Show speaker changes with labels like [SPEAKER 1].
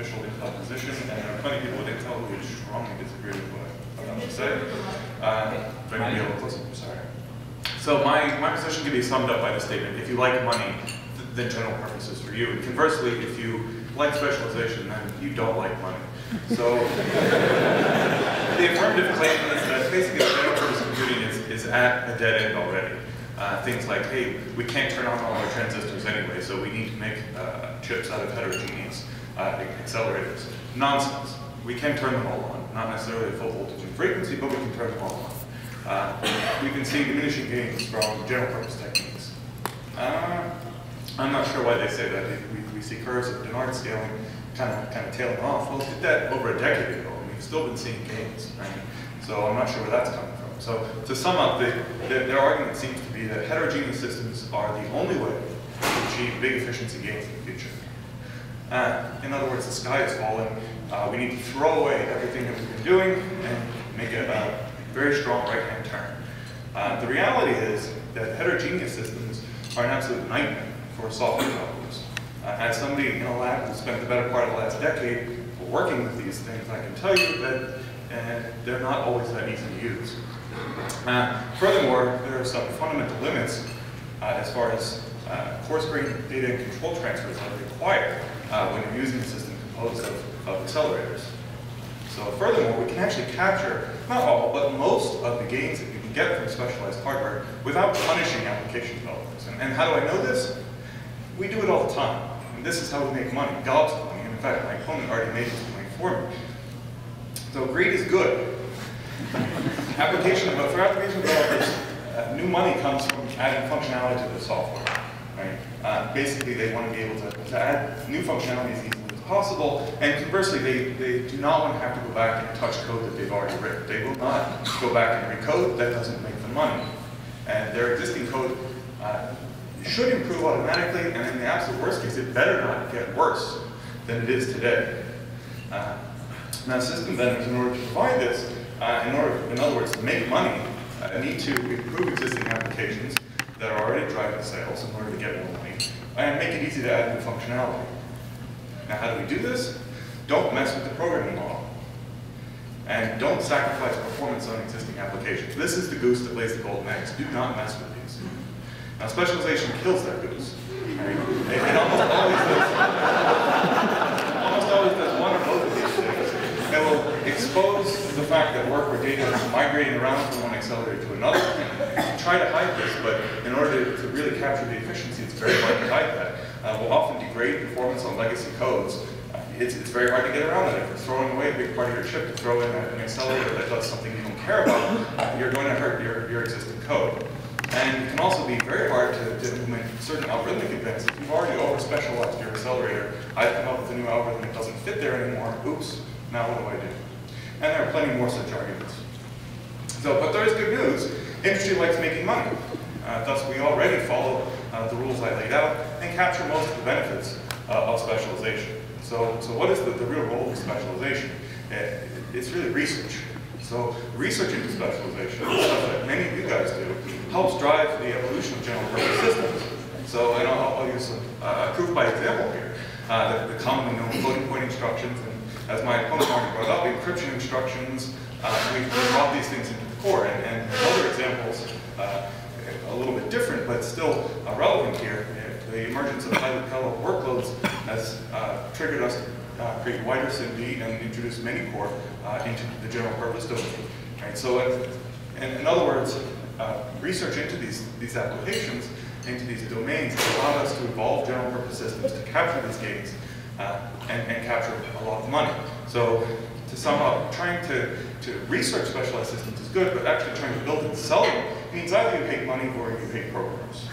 [SPEAKER 1] official Intel position, and there are plenty of people at Intel who would strongly disagree with what I'm about to say. If I can be a little closer, sorry. So my position can be summed up by the statement: if you like money, then general purpose is for you. And conversely, if you like specialization, then you don't like money. So the affirmative claim is that basically general purpose computing is at a dead end already. Things like, hey, we can't turn on all our transistors anyway, so we need to make chips out of heterogeneous accelerators. Nonsense. We can turn them all on. Not necessarily at full voltage and frequency, but we can turn them all on. We can see diminishing gains from general purpose techniques. I'm not sure why they say that. We see curves of Dennard scaling kind of tailing off. Well, we did that over a decade ago, and we've still been seeing gains, right? So I'm not sure where that's coming from. So to sum up, their argument seems to be that heterogeneous systems are the only way to achieve big efficiency gains in the future. In other words, the sky is falling. We need to throw away everything that we've been doing and make a very strong right-hand turn. The reality is that heterogeneous systems are an absolute nightmare for software developers. As somebody in a lab who spent the better part of the last decade working with these things, I can tell you that they're not always that easy to use. Furthermore, there are some fundamental limits as far as coarse-grained data and control transfers that are required when you're using a system composed of accelerators. So furthermore, we can actually capture, not all, but most of the gains that you can get from specialized hardware without punishing application developers. And how do I know this? We do it all the time. And this is how we make money, gobs of money. And in fact, my opponent already made this point for me. So greed is good. For application developers, new money comes from adding functionality to the software. Right? Basically, they want to be able to add new functionality as easily as possible, and conversely, they do not want to have to go back and touch code that they've already written. They will not go back and recode. That doesn't make them money. And their existing code should improve automatically, and in the absolute worst case, it better not get worse than it is today. Now, system vendors, in order to provide this, in other words, to make money, need to improve existing applications that are already driving sales in order to get more money, and make it easy to add new functionality. Now, how do we do this? Don't mess with the programming model. And don't sacrifice performance on existing applications. This is the goose that lays the golden eggs. Do not mess with these. Now, specialization kills that goose. Right? It almost always does one or both of these things. It will expose the fact that work where data is migrating around from one accelerator to another. And try to hide this, but in order to really capture the efficiency, it's very hard to hide that. We'll often degrade performance on legacy codes. It's very hard to get around that. If you're throwing away a big part of your chip to throw in an accelerator that does something you don't care about, you're going to hurt your existing code. And it can also be very hard to implement certain algorithmic events. If you've already over-specialized your accelerator, I've come up with a new algorithm that doesn't fit there anymore. Oops, now what do I do? And there are plenty more such arguments. But there is good news. Industry likes making money. Thus, we already follow the rules I laid out and capture most of the benefits of specialization. So what is the real role of specialization? It's really research. So research into specialization, stuff that many of you guys do, helps drive the evolution of general purpose systems. So, and I'll use a proof by example here. The commonly known floating point instructions, and as my opponent already brought up, encryption instructions, we've brought these things into the core. And other examples, a little bit different, but still relevant here. The emergence of highly parallel workloads has triggered us to create wider SIMD and introduce many core into the general purpose domain. Right? So, in other words, research into these applications, into these domains, allowed us to evolve general purpose systems to capture these gains and capture a lot of money. So, to sum up, trying to research specialized systems is good, but actually trying to build and sell them means either you hate money or you hate programmers.